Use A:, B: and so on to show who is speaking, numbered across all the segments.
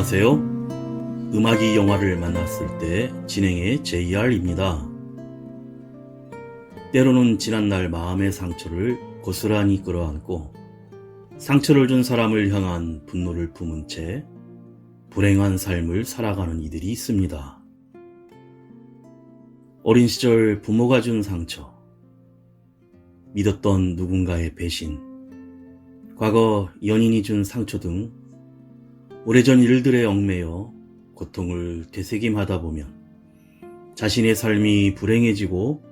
A: 안녕하세요. 음악이 영화를 만났을 때 진행의 JR입니다. 때로는 지난날 마음의 상처를 고스란히 끌어안고 상처를 준 사람을 향한 분노를 품은 채 불행한 삶을 살아가는 이들이 있습니다. 어린 시절 부모가 준 상처, 믿었던 누군가의 배신, 과거 연인이 준 상처 등 오래전 일들에 얽매여 고통을 되새김하다 보면 자신의 삶이 불행해지고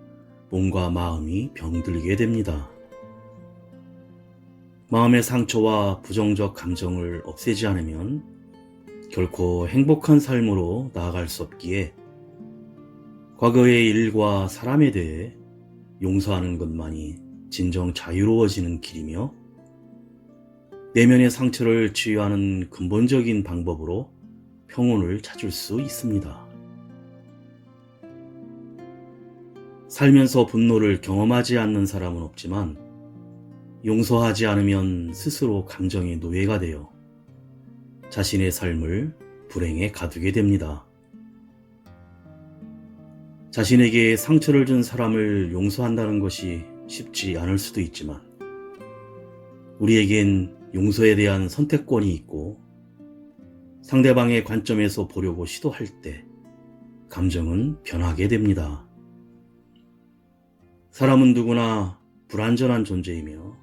A: 몸과 마음이 병들게 됩니다. 마음의 상처와 부정적 감정을 없애지 않으면 결코 행복한 삶으로 나아갈 수 없기에 과거의 일과 사람에 대해 용서하는 것만이 진정 자유로워지는 길이며 내면의 상처를 치유하는 근본적인 방법으로 평온을 찾을 수 있습니다. 살면서 분노를 경험하지 않는 사람은 없지만 용서하지 않으면 스스로 감정의 노예가 되어 자신의 삶을 불행에 가두게 됩니다. 자신에게 상처를 준 사람을 용서한다는 것이 쉽지 않을 수도 있지만 우리에겐 용서에 대한 선택권이 있고 상대방의 관점에서 보려고 시도할 때 감정은 변하게 됩니다. 사람은 누구나 불완전한 존재이며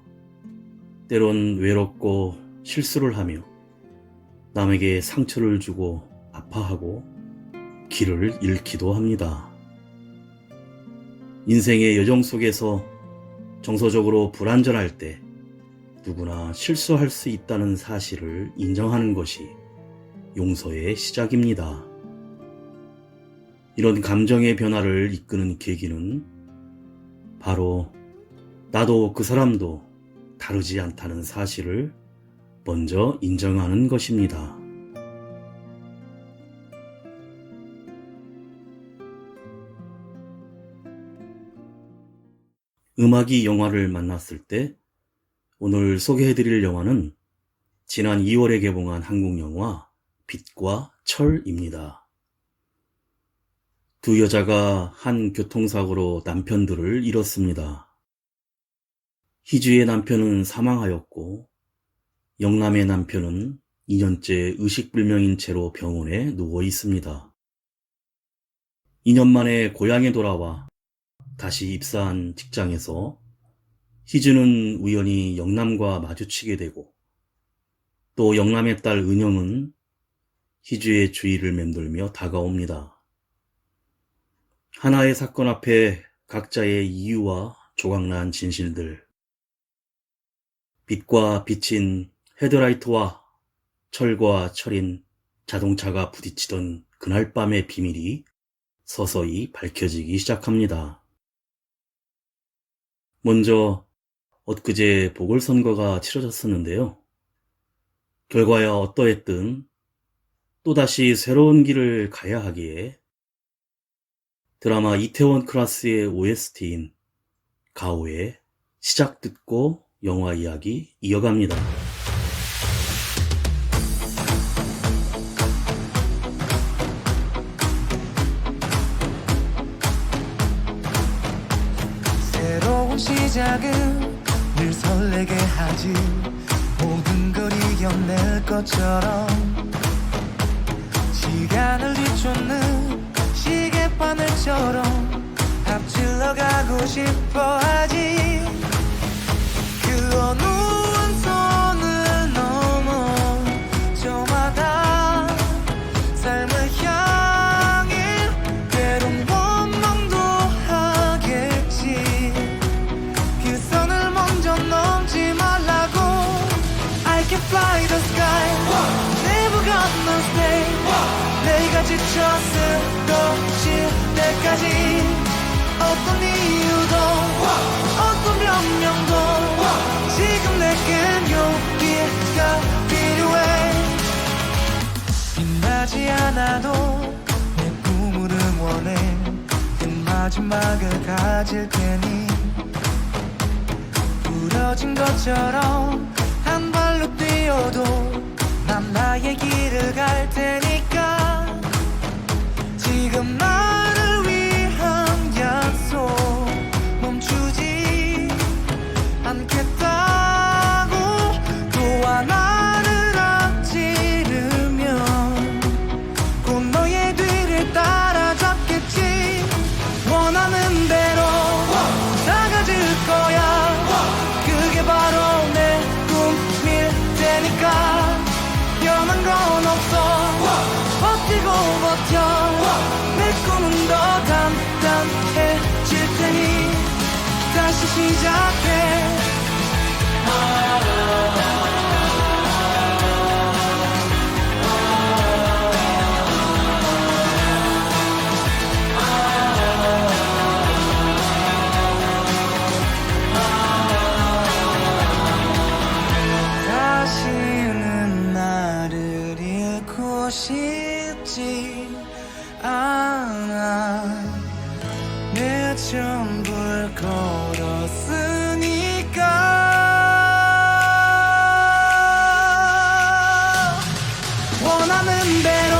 A: 때론 외롭고 실수를 하며 남에게 상처를 주고 아파하고 길을 잃기도 합니다. 인생의 여정 속에서 정서적으로 불완전할 때 누구나 실수할 수 있다는 사실을 인정하는 것이 용서의 시작입니다. 이런 감정의 변화를 이끄는 계기는 바로 나도 그 사람도 다르지 않다는 사실을 먼저 인정하는 것입니다. 음악이 영화를 만났을 때 오늘 소개해드릴 영화는 지난 2월에 개봉한 한국 영화 빛과 철입니다. 두 여자가 한 교통사고로 남편들을 잃었습니다. 희주의 남편은 사망하였고 영남의 남편은 2년째 의식불명인 채로 병원에 누워 있습니다. 2년 만에 고향에 돌아와 다시 입사한 직장에서 희주는 우연히 영남과 마주치게 되고 또 영남의 딸 은영은 희주의 주위를 맴돌며 다가옵니다. 하나의 사건 앞에 각자의 이유와 조각난 진실들, 빛과 빛인 헤드라이트와 철과 철인 자동차가 부딪히던 그날 밤의 비밀이 서서히 밝혀지기 시작합니다. 먼저 엊그제 보궐선거가 치러졌었는데요. 결과야 어떠했든 또다시 새로운 길을 가야 하기에 드라마 이태원 클라스의 OST인 가오의 시작 듣고 영화 이야기 이어갑니다.
B: 새로운 시작은 늘 설레게 하지 모든 걸 이겨낼 것처럼 시간을 뒤쫓는 시계바늘처럼 앞질러 가고 싶어 하지 그 어느 원선을 넘어 저마다 삶을 향해 때론 원망도 하겠지 그 선을 먼저 넘지 말라고 I can fly the sky Never gonna stay 내가 지쳐 쓰러질 때까지 어떤 이유도 어떤 변명도 지금 내겐 용기가 필요해 빛나지 않아도 내 꿈을 응원해 그 마지막을 가질 테니 부러진 것처럼 한 발로 뛰어도 난 나의 길을 갈 테니까 지금 나를 위한 약속 멈추지 않겠다고 또 하나를 앞지르면 곧 너의 뒤를 따라잡겠지 원하는 대로 나가질 거야 그게 바로 내 꿈일 테니까 변한 건 없어 버티고 버텨 내 꿈은 더 단단해질 테니 다시 시작해 다시는 나를 잃고 싶지 않아 내 전부를 걸었으니까 원하는 대로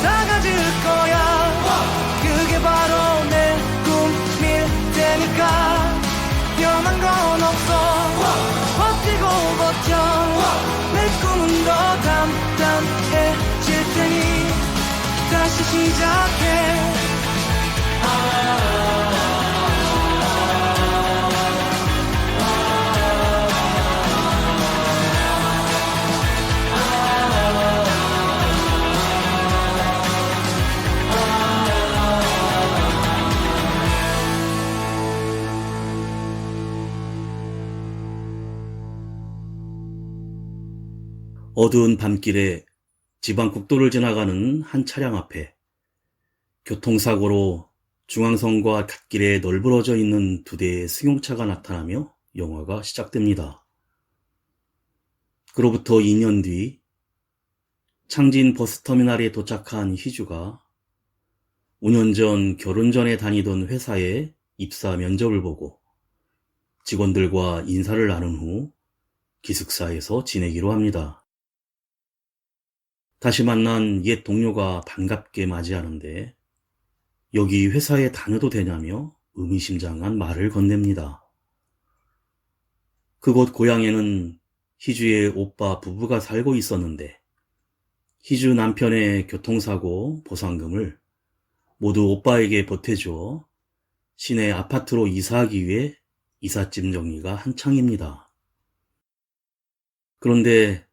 B: 나가질 거야 그게 바로 내 꿈일 테니까 변한 건 없어 버티고 버텨 내 꿈은 더 단단해질 테니 다시 시작해
A: 어두운 밤길에 지방국도를 지나가는 한 차량 앞에 교통사고로 중앙선과 갓길에 널브러져 있는 두 대의 승용차가 나타나며 영화가 시작됩니다. 그로부터 2년 뒤 창진 버스터미널에 도착한 희주가 5년 전 결혼 전에 다니던 회사에 입사 면접을 보고 직원들과 인사를 나눈 후 기숙사에서 지내기로 합니다. 다시 만난 옛 동료가 반갑게 맞이하는데 여기 회사에 다녀도 되냐며 의미심장한 말을 건넵니다. 그곳 고향에는 희주의 오빠 부부가 살고 있었는데 희주 남편의 교통사고 보상금을 모두 오빠에게 보태주어 시내 아파트로 이사하기 위해 이삿짐 정리가 한창입니다. 그런데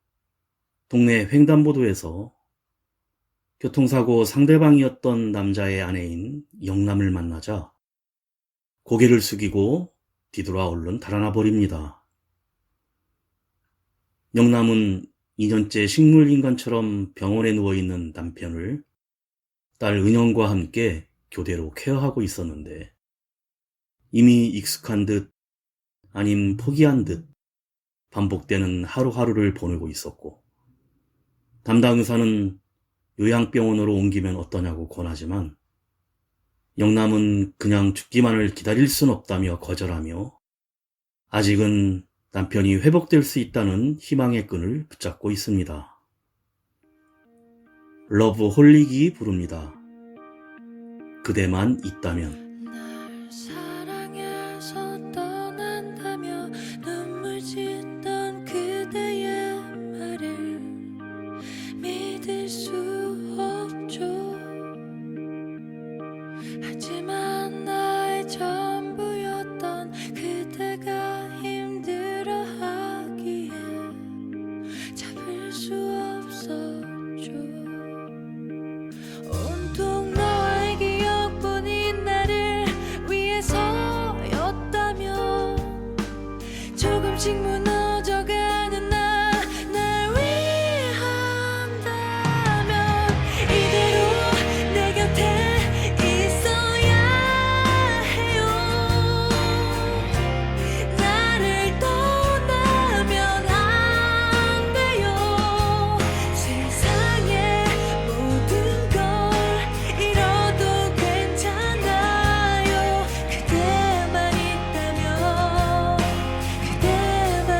A: 동네 횡단보도에서 교통사고 상대방이었던 남자의 아내인 영남을 만나자 고개를 숙이고 뒤돌아 얼른 달아나 버립니다. 영남은 2년째 식물인간처럼 병원에 누워있는 남편을 딸 은영과 함께 교대로 케어하고 있었는데 이미 익숙한 듯 아님 포기한 듯 반복되는 하루하루를 보내고 있었고 담당 의사는 요양병원으로 옮기면 어떠냐고 권하지만 영남은 그냥 죽기만을 기다릴 순 없다며 거절하며 아직은 남편이 회복될 수 있다는 희망의 끈을 붙잡고 있습니다. 러브 홀릭이 부릅니다. 그대만 있다면.
C: 날 사랑해서 떠난다며 눈물 짓던 그대의 말을 믿을 수 없죠. 하지만 나의 전부였던 그대가 힘들어하기에 잡을 수 없었죠. 온통 너의 기억뿐인 나를 위해서였다면 조금씩 무너져가는 날 위한다면 이대로 내 곁에 있어야 해요. 나를 떠나면 안 돼요. 세상의 모든 걸 잃어도 괜찮아요. 그대만 있다면 그대만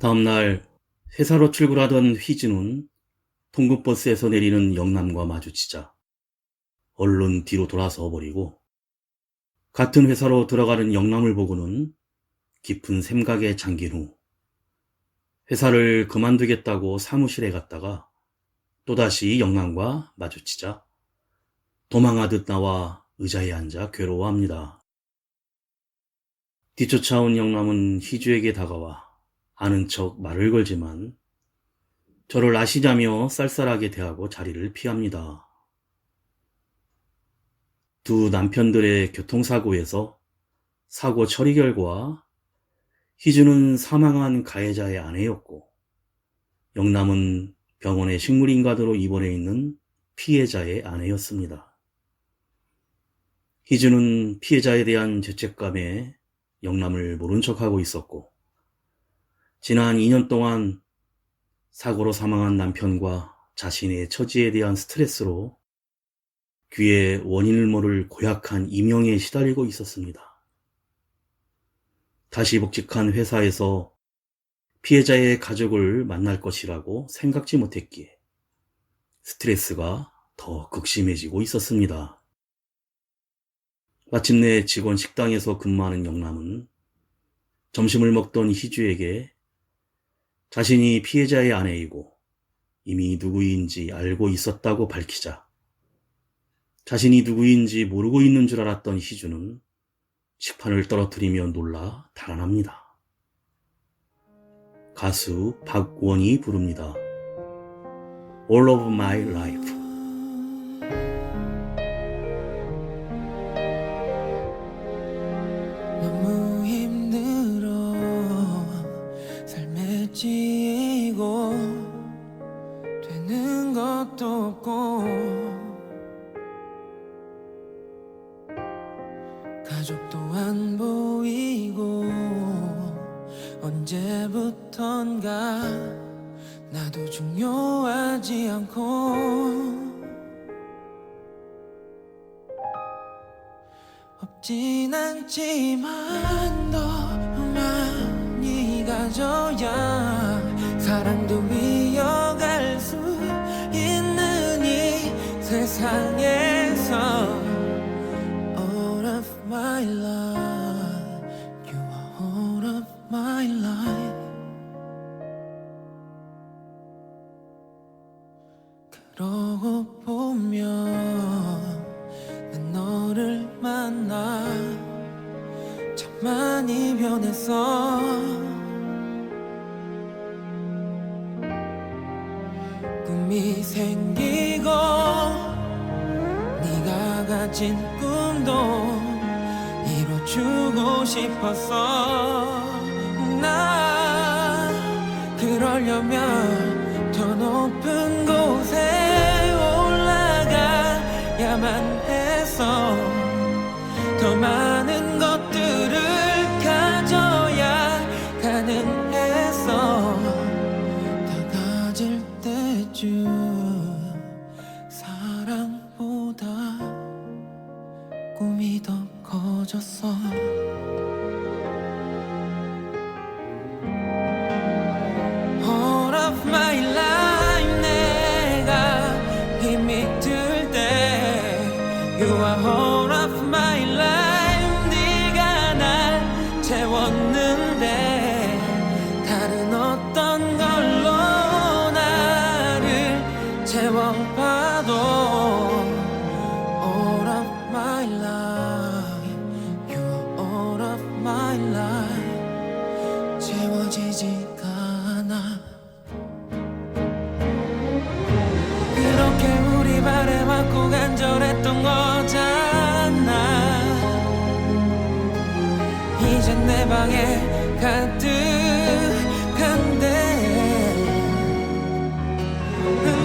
A: 다음날 회사로 출근하던 휘진은 통근버스에서 내리는 영남과 마주치자 얼른 뒤로 돌아서 버리고 같은 회사로 들어가는 영남을 보고는 깊은 생각에 잠긴 후 회사를 그만두겠다고 사무실에 갔다가 또다시 영남과 마주치자 도망하듯 나와 의자에 앉아 괴로워합니다. 뒤쫓아온 영남은 희주에게 다가와 아는 척 말을 걸지만 저를 아시냐며 쌀쌀하게 대하고 자리를 피합니다. 두 남편들의 교통사고에서 사고 처리 결과 희주는 사망한 가해자의 아내였고 영남은 병원에 식물인간으로 입원해 있는 피해자의 아내였습니다. 희주는 피해자에 대한 죄책감에 영남을 모른 척하고 있었고 지난 2년 동안 사고로 사망한 남편과 자신의 처지에 대한 스트레스로 귀에 원인을 모를 고약한 이명에 시달리고 있었습니다. 다시 복직한 회사에서 피해자의 가족을 만날 것이라고 생각지 못했기에 스트레스가 더 극심해지고 있었습니다. 마침내 직원 식당에서 근무하는 영남은 점심을 먹던 희주에게 자신이 피해자의 아내이고 이미 누구인지 알고 있었다고 밝히자 자신이 누구인지 모르고 있는 줄 알았던 희주는 식판을 떨어뜨리며 놀라 달아납니다. 가수 박원이 부릅니다. All of my life.
B: 너무 힘들어 삶에 지고 되는 것도 없고 가족도 안 보이고 언제부턴가 나도 중요하지 않고 없진 않지만 더 많이 가져야 사랑도 이어갈 수 있는 이 세상에서 All of my life You are all of my life 그러고 보면 난 너를 만나 참 많이 변했어 꿈이 생기고 네가 가진 꿈도 이뤄주고 싶었어 나 그러려면 더 높은 곳에 올라가야만 했어 더 많은 것들을 가져야 가능했어 다 가질 때쯤 사랑보다 꿈이 더 커졌어 All of my life 내가 힘이 들 때 You are all of my life 네가 날 채웠는데 다른 어떤 걸로 나를 채워봐도 All of my life You are all of my life 채워지지가 않아 그렇게 우리 바래왔고 간절했던 거잖아 이제 내 방에 가득한데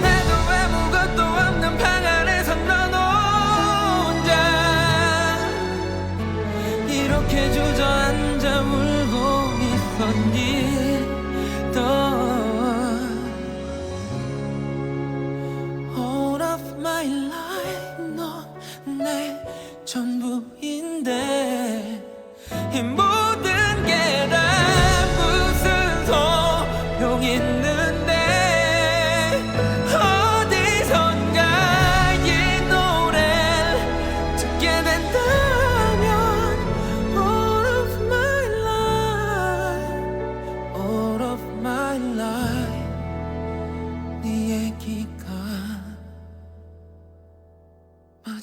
B: 나도 아무것도 없는 방 안에서 넌 혼자 이렇게 주저앉아 울고 있었니 또 All of my life 넌 내 전부인데 이 모든 게 다 무슨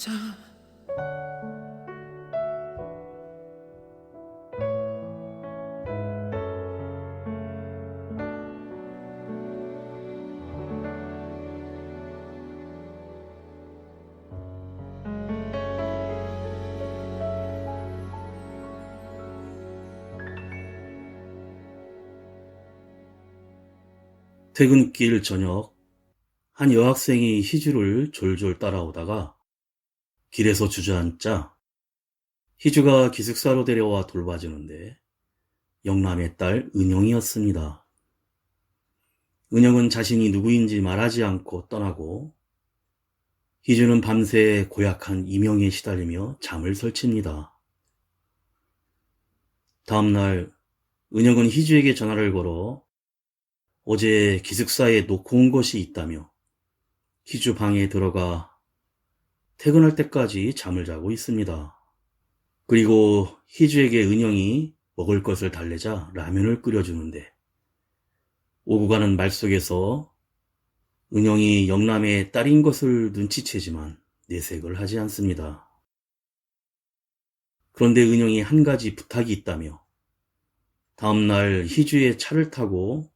B: 보자.
A: 퇴근길 저녁, 한 여학생이 희주를 졸졸 따라오다가 길에서 주저앉자 희주가 기숙사로 데려와 돌봐주는데 영남의 딸 은영이었습니다. 은영은 자신이 누구인지 말하지 않고 떠나고 희주는 밤새 고약한 이명에 시달리며 잠을 설칩니다. 다음날 은영은 희주에게 전화를 걸어 어제 기숙사에 놓고 온 것이 있다며 희주 방에 들어가 퇴근할 때까지 잠을 자고 있습니다. 그리고 희주에게 은영이 먹을 것을 달래자 라면을 끓여주는데 오고 가는 말 속에서 은영이 영남의 딸인 것을 눈치채지만 내색을 하지 않습니다. 그런데 은영이 한 가지 부탁이 있다며 다음날 희주의 차를 타고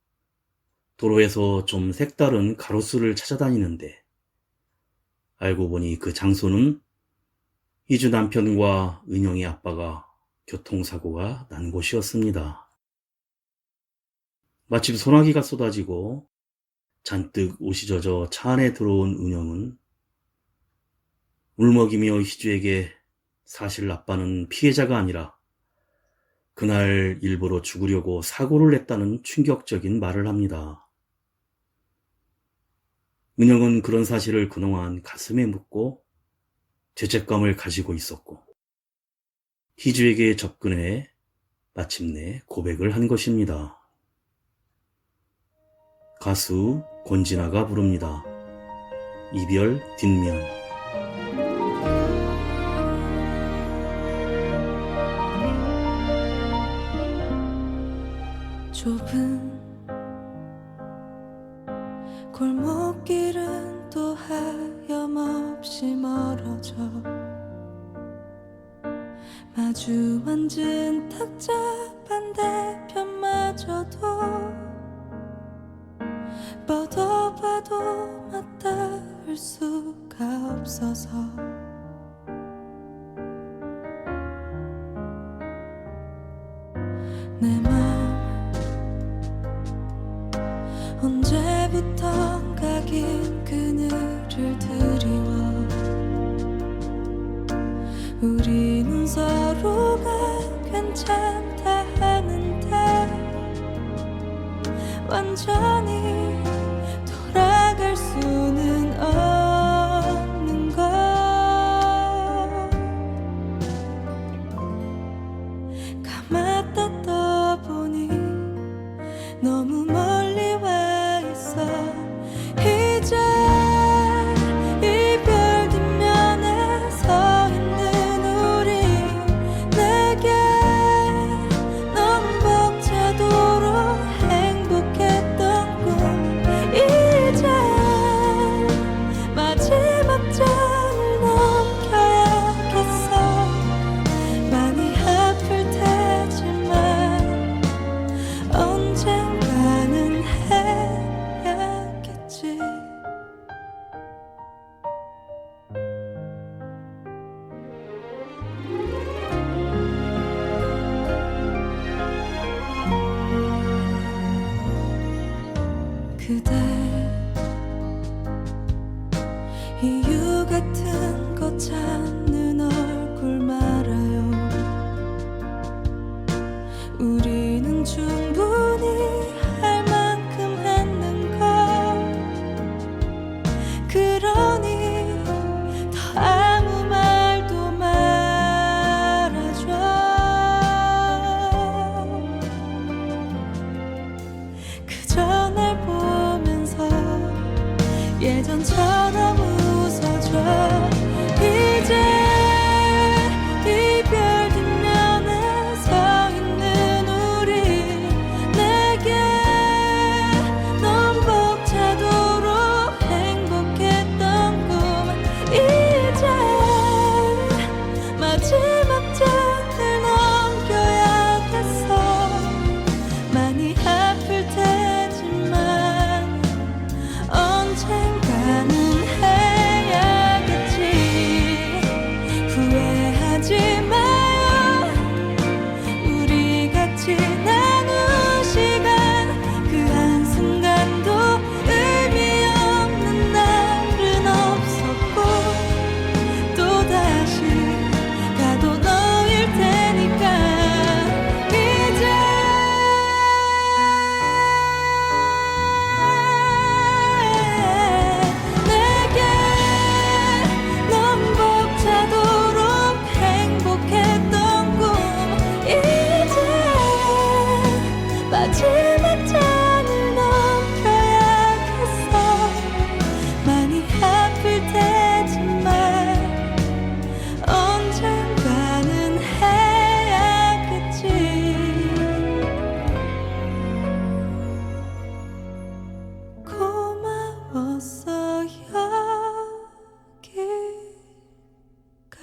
A: 도로에서 좀 색다른 가로수를 찾아다니는데 알고 보니 그 장소는 희주 남편과 은영의 아빠가 교통사고가 난 곳이었습니다. 마침 소나기가 쏟아지고 잔뜩 옷이 젖어 차 안에 들어온 은영은 울먹이며 희주에게 사실 아빠는 피해자가 아니라 그날 일부러 죽으려고 사고를 냈다는 충격적인 말을 합니다. 은영은 그런 사실을 그동안 가슴에 묻고 죄책감을 가지고 있었고 희주에게 접근해 마침내 고백을 한 것입니다. 가수 권진아가 부릅니다. 이별 뒷면.
C: 좁은 골목길은 또 하염없이 멀어져 마주 앉은 탁자 반대편마저도 뻗어봐도 맞닿을 수가 없어서 내 맘 언제부턴가 긴 그늘을 드리워 우리는 서로가 괜찮다 하는데 완전히 돌아갈 수는 없는 걸 감았다 떠보니 너무 멀리 와 있어 이제 이별 뒷면에 서 있는 우리 내게 너무 벅차도록 행복했던 꿈 이제 마지막 장을 넘겨야겠어 많이 아플 테지만 언젠가는 해야겠지 그대 이유 같은 거 찾는 얼굴 말아요 우리는 충분히 할 만큼 했는걸 그러니 더 아무 말도 말아줘 그저 날 보면서 예전처럼 웃어줘 이제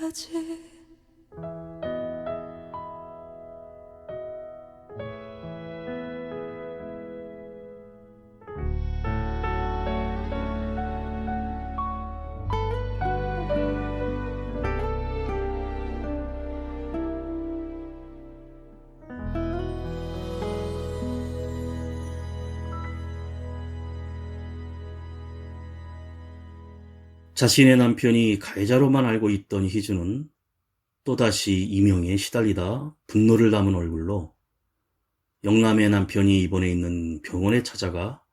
C: 때까지
A: 자신의 남편이 가해자로만 알고 있던 희주는 또다시 이명에 시달리다 분노를 담은 얼굴로 영남의 남편이 입원해 있는 병원에 찾아가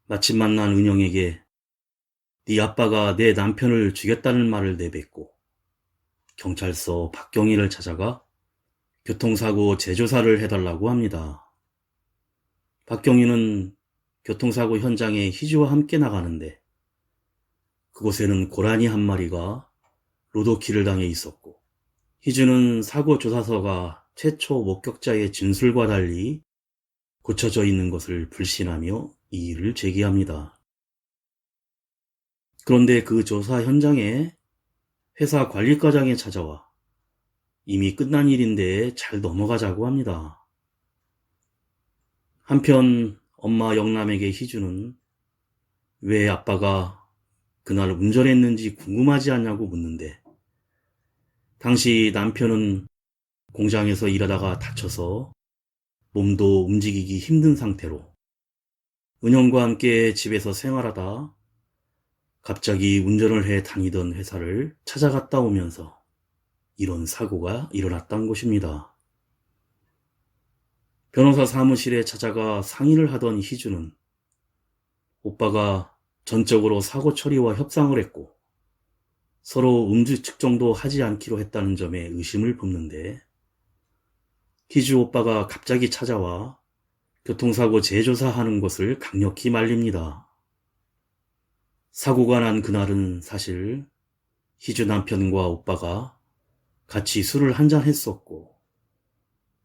A: 마침 만난 은영에게 네 아빠가 내 남편을 죽였다는 말을 내뱉고 경찰서 박경희를 찾아가 교통사고 재조사를 해달라고 합니다. 박경희는 교통사고 현장에 희주와 함께 나가는데 그곳에는 고라니 한 마리가 로드킬을 당해 있었고 희주는 사고 조사서가 최초 목격자의 진술과 달리 고쳐져 있는 것을 불신하며 이의를 제기합니다. 그런데 그 조사 현장에 회사 관리과장이 찾아와 이미 끝난 일인데 잘 넘어가자고 합니다. 한편 엄마 영남에게 희주는 왜 아빠가 그날 운전했는지 궁금하지 않냐고 묻는데 당시 남편은 공장에서 일하다가 다쳐서 몸도 움직이기 힘든 상태로 은영과 함께 집에서 생활하다 갑자기 운전을 해 다니던 회사를 찾아갔다 오면서 이런 사고가 일어났던 것입니다. 변호사 사무실에 찾아가 상의를 하던 희주는 오빠가 전적으로 사고 처리와 협상을 했고 서로 음주 측정도 하지 않기로 했다는 점에 의심을 붓는데 희주 오빠가 갑자기 찾아와 교통사고 재조사하는 것을 강력히 말립니다. 사고가 난 그날은 사실 희주 남편과 오빠가 같이 술을 한잔 했었고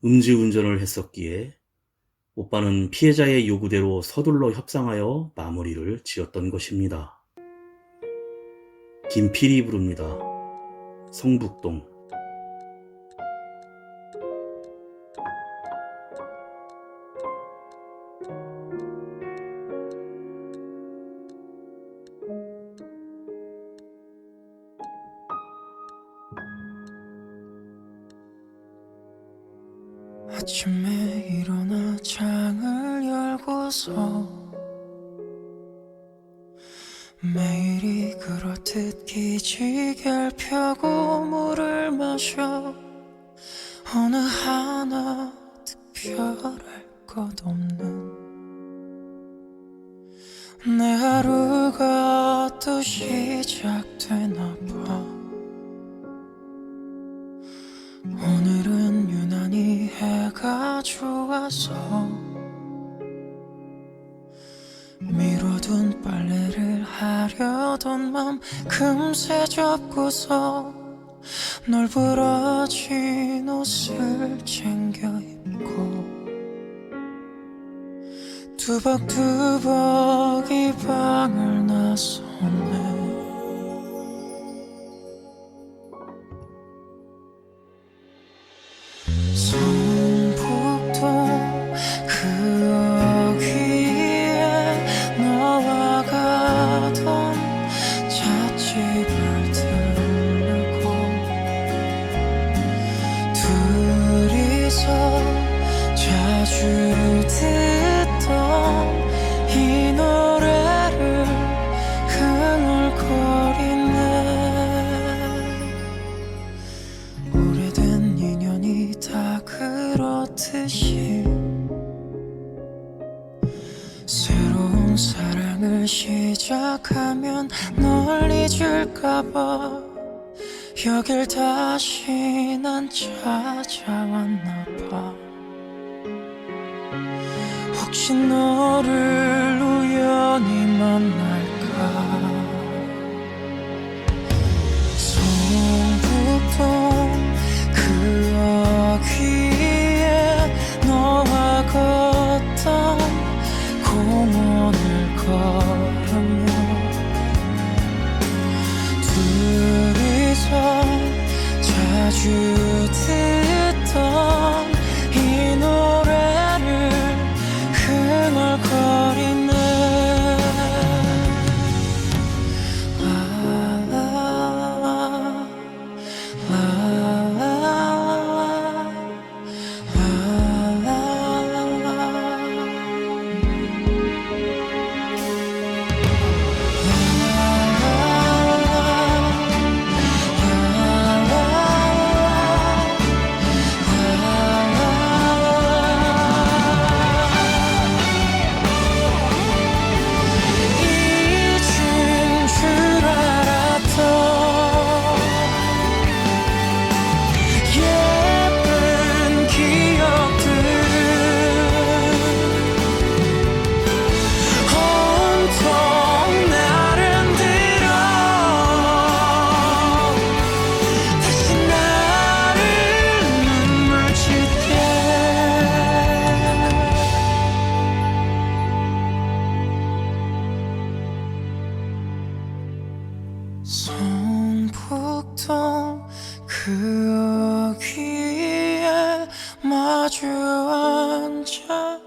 A: 음주운전을 했었기에 오빠는 피해자의 요구대로 서둘러 협상하여 마무리를 지었던 것입니다. 김필이 부릅니다. 성북동.
B: 아침에 일어나 창을 열고서 매일이 그렇듯 기지개를 펴고 물을 마셔 어느 하나 특별할 것 없는 내 하루가 또 시작되나 봐. 오늘은 유난히 해가 좋아서 미뤄둔 빨래를 하려던 맘 금세 접고서 널브러진 옷을 챙겨 입고 두벅두벅 이 방을 나섰네. 성북동 그 어귀에 너와 가던 찻집을 들르고 둘이서 자주 듣던 이 노래를 흥얼거리네. 오래된 인연이 다 그렇듯이 새로운 사랑을 시작하면 널 잊을까봐 여길 다시 난 찾아왔나봐. 혹시 너를 우연히 만날까. 성북동 그 어귀에 너와 걷던 공원을 걸으며 둘이서 매주 듣던 이 노래를 흥얼거리네. 성북동 그 어귀에 마주 앉아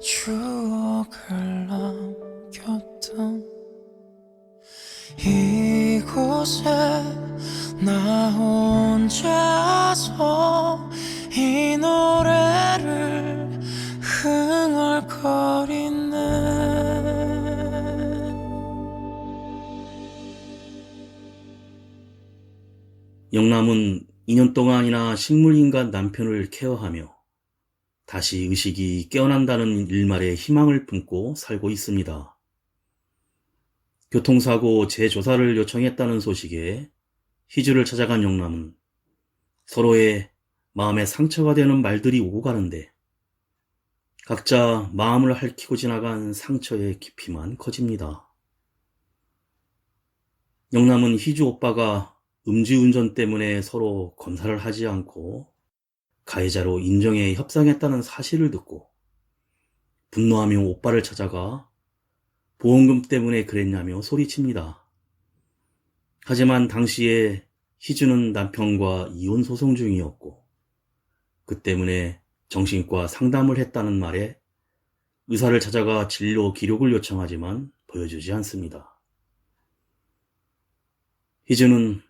B: 추억을 남겼던 이곳에 나 혼자서 이 노래를 흥얼거리네.
A: 영남은 2년 동안이나 식물인간 남편을 케어하며 다시 의식이 깨어난다는 일말의 희망을 품고 살고 있습니다. 교통사고 재조사를 요청했다는 소식에 희주를 찾아간 영남은 서로의 마음에 상처가 되는 말들이 오고 가는데 각자 마음을 핥히고 지나간 상처의 깊이만 커집니다. 영남은 희주 오빠가 음주운전 때문에 서로 검사를 하지 않고 가해자로 인정해 협상했다는 사실을 듣고 분노하며 오빠를 찾아가 보험금 때문에 그랬냐며 소리칩니다. 하지만 당시에 희주는 남편과 이혼 소송 중이었고 그 때문에 정신과 상담을 했다는 말에 의사를 찾아가 진료 기록을 요청하지만 보여주지 않습니다. 희주는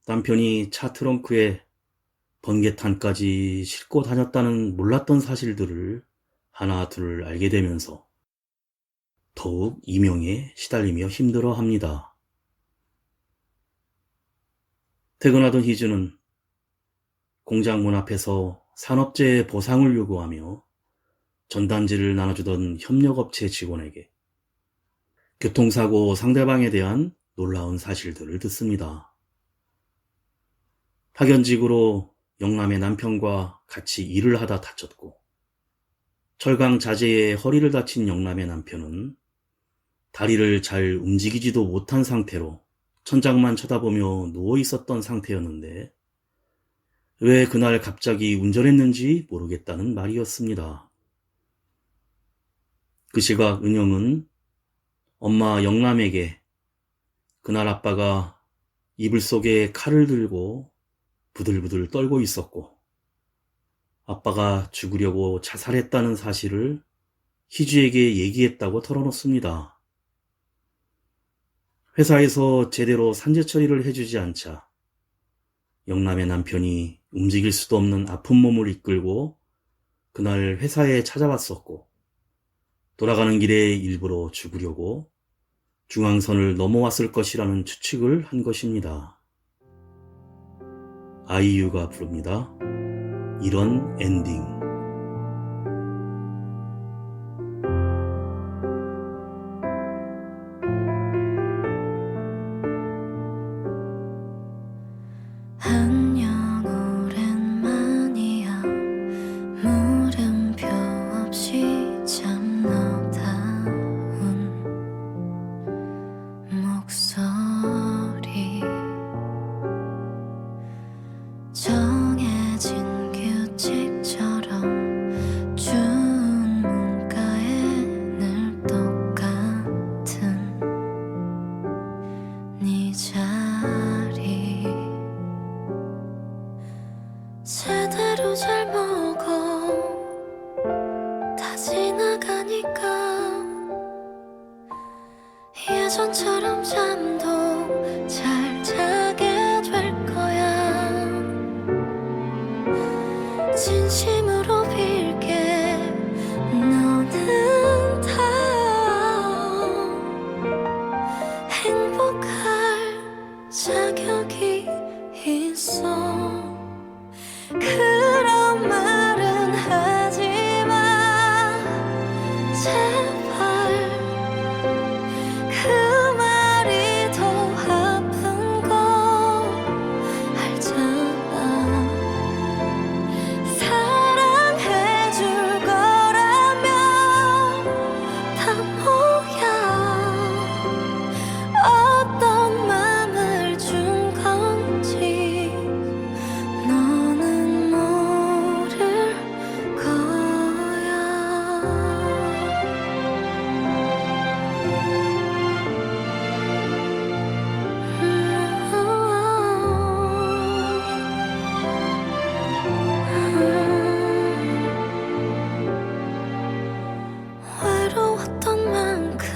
A: 남편이 차 트렁크에 번개탄까지 싣고 다녔다는 몰랐던 사실들을 하나 둘 알게 되면서 더욱 이명에 시달리며 힘들어합니다. 퇴근하던 희주는 공장 문 앞에서 산업재해 보상을 요구하며 전단지를 나눠주던 협력업체 직원에게 교통사고 상대방에 대한 놀라운 사실들을 듣습니다. 파견직으로 영남의 남편과 같이 일을 하다 다쳤고 철강 자재에 허리를 다친 영남의 남편은 다리를 잘 움직이지도 못한 상태로 천장만 쳐다보며 누워 있었던 상태였는데 왜 그날 갑자기 운전했는지 모르겠다는 말이었습니다. 그 시각 은영은 엄마 영남에게 그날 아빠가 이불 속에 칼을 들고 부들부들 떨고 있었고 아빠가 죽으려고 자살했다는 사실을 희주에게 얘기했다고 털어놓습니다. 회사에서 제대로 산재 처리를 해주지 않자 영남의 남편이 움직일 수도 없는 아픈 몸을 이끌고 그날 회사에 찾아왔었고 돌아가는 길에 일부러 죽으려고 중앙선을 넘어왔을 것이라는 추측을 한 것입니다. 아이유가 부릅니다. 이런 엔딩.
C: 안녕 오랜만이야 물음표 없이 참 너다운 목소리 정해진 규칙처럼 준 문가에 늘 똑같은 네 자리 제대로 잘 먹어 다 지나가니까 예전처럼 잠도 잘 자게 될 거야. 진심으로 빌게 너는 다 행복할 자격이 있어. 그런 말은 하지 마 제발. 그 말이 더 아픈 거 알잖아. 사랑해줄 거라면 다 뭐야. 어떤 맘을 준 건지 너는 모를 거야. 외로웠던 만큼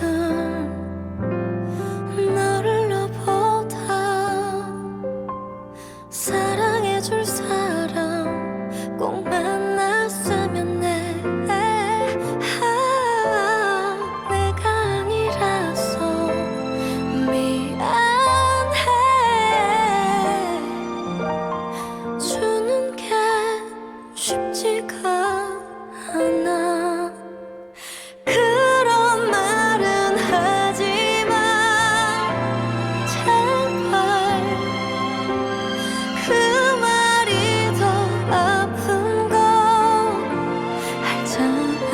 C: 너를 너보다 사랑해줄 사람 꼭 만났으면 해. 내가 아니라서 미안해. 주는 게 쉽지가 않아. 그런 말은 하지 마 제발. 그 말이 더 아픈 거 알잖아.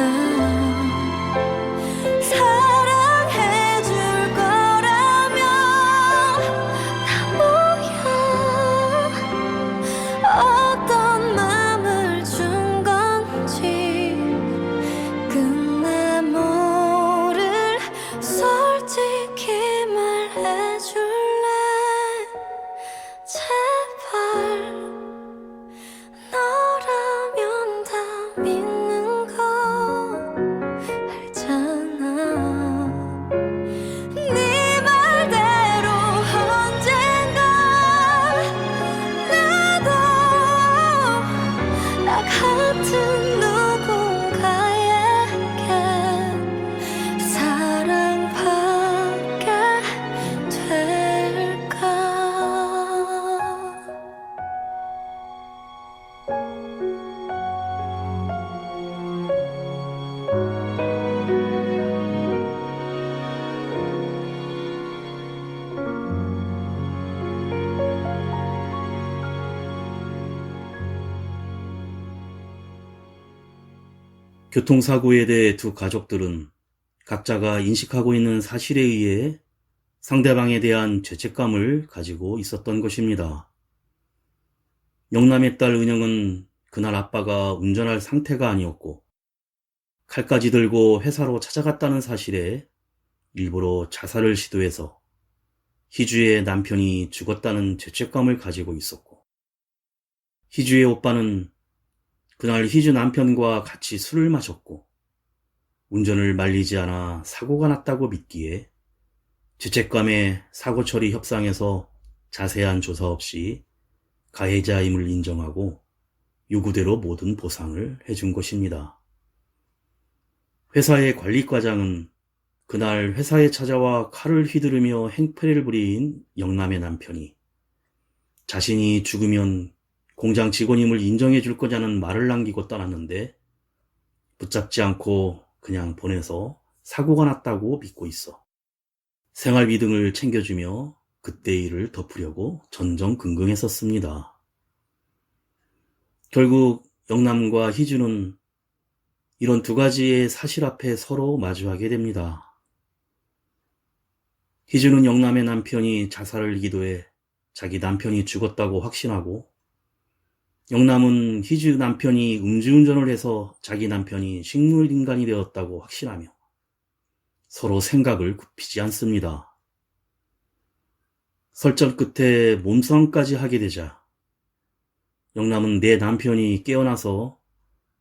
C: 사랑해줄 거라면 다 뭐야. 어떤 맘을 준 건지 끝내 모를 솔직히 말해줄래 제발. 너라면 다 믿는 거 알잖아. 네 말대로 언젠가 나도 나 같은 누군가에게 사랑받게 될까.
A: 교통사고에 대해 두 가족들은 각자가 인식하고 있는 사실에 의해 상대방에 대한 죄책감을 가지고 있었던 것입니다. 영남의 딸 은영은 그날 아빠가 운전할 상태가 아니었고 칼까지 들고 회사로 찾아갔다는 사실에 일부러 자살을 시도해서 희주의 남편이 죽었다는 죄책감을 가지고 있었고, 희주의 오빠는 그날 희주 남편과 같이 술을 마셨고 운전을 말리지 않아 사고가 났다고 믿기에 죄책감에 사고 처리 협상에서 자세한 조사 없이 가해자임을 인정하고 요구대로 모든 보상을 해준 것입니다. 회사의 관리과장은 그날 회사에 찾아와 칼을 휘두르며 행패를 부린 영남의 남편이 자신이 죽으면 공장 직원임을 인정해 줄 거냐는 말을 남기고 떠났는데 붙잡지 않고 그냥 보내서 사고가 났다고 믿고 있어 생활비 등을 챙겨주며 그때의 일을 덮으려고 전전긍긍했었습니다. 결국 영남과 희주는 이런 두 가지의 사실 앞에 서로 마주하게 됩니다. 희주는 영남의 남편이 자살을 기도해 자기 남편이 죽었다고 확신하고, 영남은 희주 남편이 음주운전을 해서 자기 남편이 식물인간이 되었다고 확신하며 서로 생각을 굽히지 않습니다. 설전 끝에 몸싸움까지 하게 되자 영남은 내 남편이 깨어나서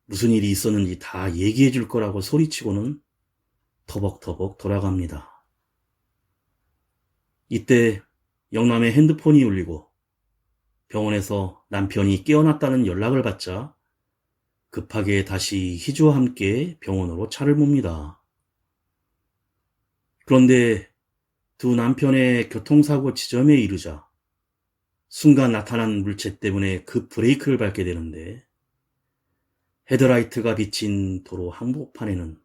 A: 무슨 일이 있었는지 다 얘기해 줄 거라고 소리치고는 터벅터벅 돌아갑니다. 이때 영남의 핸드폰이 울리고 병원에서 남편이 깨어났다는 연락을 받자 급하게 다시 희주와 함께 병원으로 차를 몹니다. 그런데 두 남편의 교통사고 지점에 이르자 순간 나타난 물체 때문에 급 브레이크를 밟게 되는데 헤드라이트가 비친 도로 한복판에는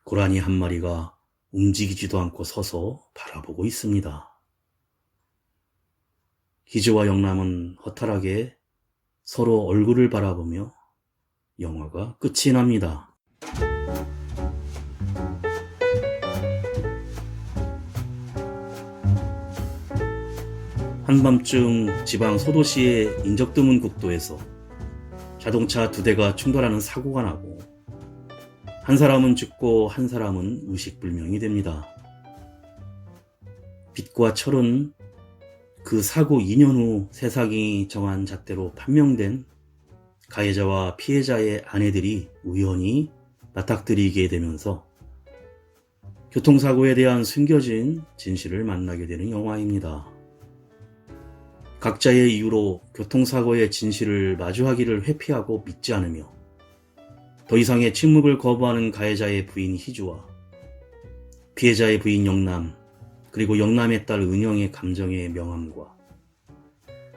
A: 고라니 한 마리가 움직이지도 않고 서서 바라보고 있습니다. 희주와 영남은 허탈하게 서로 얼굴을 바라보며 영화가 끝이 납니다. 한밤중 지방 소도시의 인적드문 국도에서 자동차 두 대가 충돌하는 사고가 나고 한 사람은 죽고 한 사람은 의식불명이 됩니다. 빛과 철은 그 사고 2년 후 세상이 정한 잣대로 판명된 가해자와 피해자의 아내들이 우연히 맞닥뜨리게 되면서 교통사고에 대한 숨겨진 진실을 만나게 되는 영화입니다. 각자의 이유로 교통사고의 진실을 마주하기를 회피하고 믿지 않으며 더 이상의 침묵을 거부하는 가해자의 부인 희주와 피해자의 부인 영남, 그리고 영남의 딸 은영의 감정의 명암과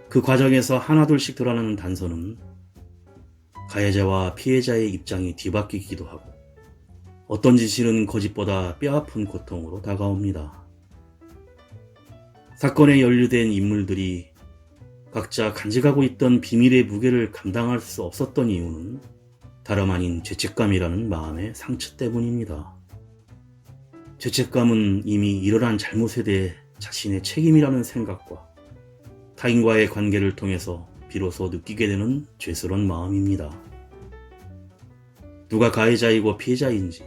A: 그 과정에서 하나둘씩 드러나는 단서는 가해자와 피해자의 입장이 뒤바뀌기도 하고 어떤 진실은 거짓보다 뼈아픈 고통으로 다가옵니다. 사건에 연루된 인물들이 각자 간직하고 있던 비밀의 무게를 감당할 수 없었던 이유는 다름 아닌 죄책감이라는 마음의 상처 때문입니다. 죄책감은 이미 일어난 잘못에 대해 자신의 책임이라는 생각과 타인과의 관계를 통해서 비로소 느끼게 되는 죄스러운 마음입니다. 누가 가해자이고 피해자인지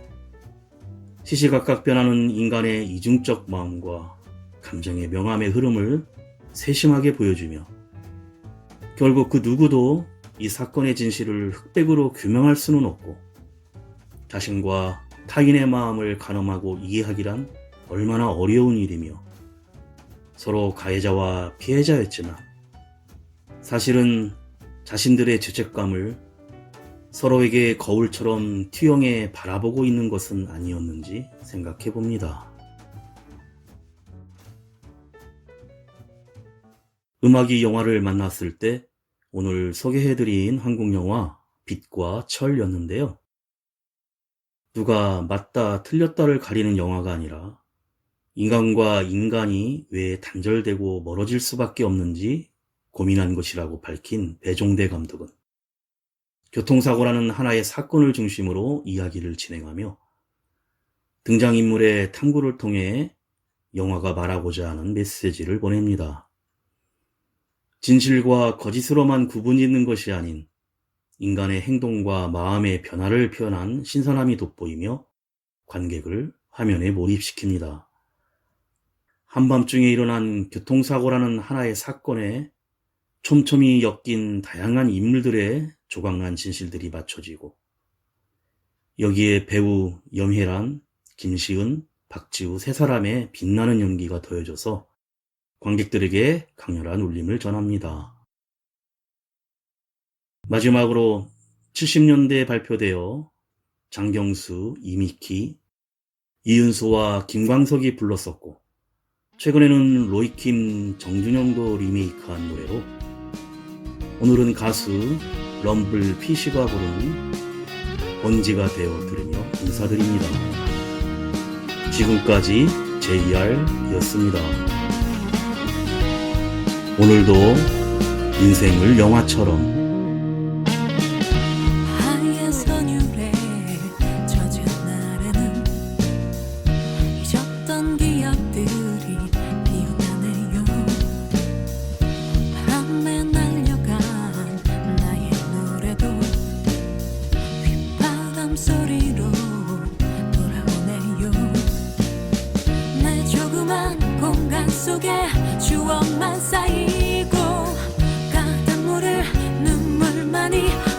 A: 시시각각 변하는 인간의 이중적 마음과 감정의 명암의 흐름을 세심하게 보여주며 결국 그 누구도 이 사건의 진실을 흑백으로 규명할 수는 없고 자신과 타인의 마음을 가늠하고 이해하기란 얼마나 어려운 일이며 서로 가해자와 피해자였지만 사실은 자신들의 죄책감을 서로에게 거울처럼 투영해 바라보고 있는 것은 아니었는지 생각해 봅니다. 음악이 영화를 만났을 때 오늘 소개해드린 한국 영화 빛과 철이었는데요. 누가 맞다 틀렸다를 가리는 영화가 아니라 인간과 인간이 왜 단절되고 멀어질 수밖에 없는지 고민한 것이라고 밝힌 배종대 감독은 교통사고라는 하나의 사건을 중심으로 이야기를 진행하며 등장인물의 탐구를 통해 영화가 말하고자 하는 메시지를 보냅니다. 진실과 거짓으로만 구분짓는 것이 아닌 인간의 행동과 마음의 변화를 표현한 신선함이 돋보이며 관객을 화면에 몰입시킵니다. 한밤중에 일어난 교통사고라는 하나의 사건에 촘촘히 엮인 다양한 인물들의 조각난 진실들이 맞춰지고 여기에 배우 염혜란, 김시은, 박지우 세 사람의 빛나는 연기가 더해져서 관객들에게 강렬한 울림을 전합니다. 마지막으로 70년대에 발표되어 장경수, 이미키, 이윤수와 김광석이 불렀었고 최근에는 로이킴, 정준영도 리메이크한 노래로 오늘은 가수 럼블 피쉬가 부르는 번지가 되어 들으며 인사드립니다. 지금까지 JR이었습니다. 오늘도 인생을 영화처럼
C: 하얀 선율에 젖은 날에는 잊었던 기억들이 피어나네요. 바람에 날려간 나의 노래도 휘바람 소리로 돌아오네요. 내 조그만 공간 속에 추억만 쌓이고 가득물을 이